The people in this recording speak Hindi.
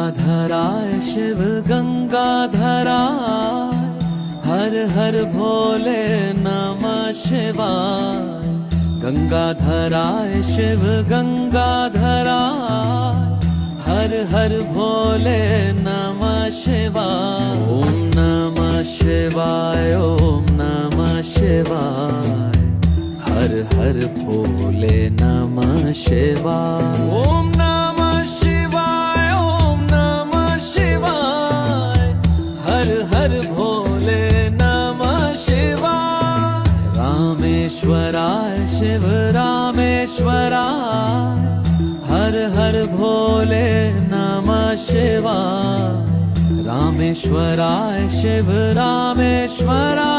गंगाधराय शिव गंगाधराय, हर हर भोले नमः शिवाय। गंगाधराय शिव गंगाधराय, हर हर भोले नमः शिवाय। ओम नमः शिवाय, ओम नमः शिवाय, हर हर भोले नमः शिवाय। ओम नमः शिवाय, ओम नमः शिवाय, हर हर भोले नमः शिवाय। रामेश्वराय शिव रामेश्वराय, हर हर भोले नमः शिवाय। रामेश्वराय शिव रामेश्वराय,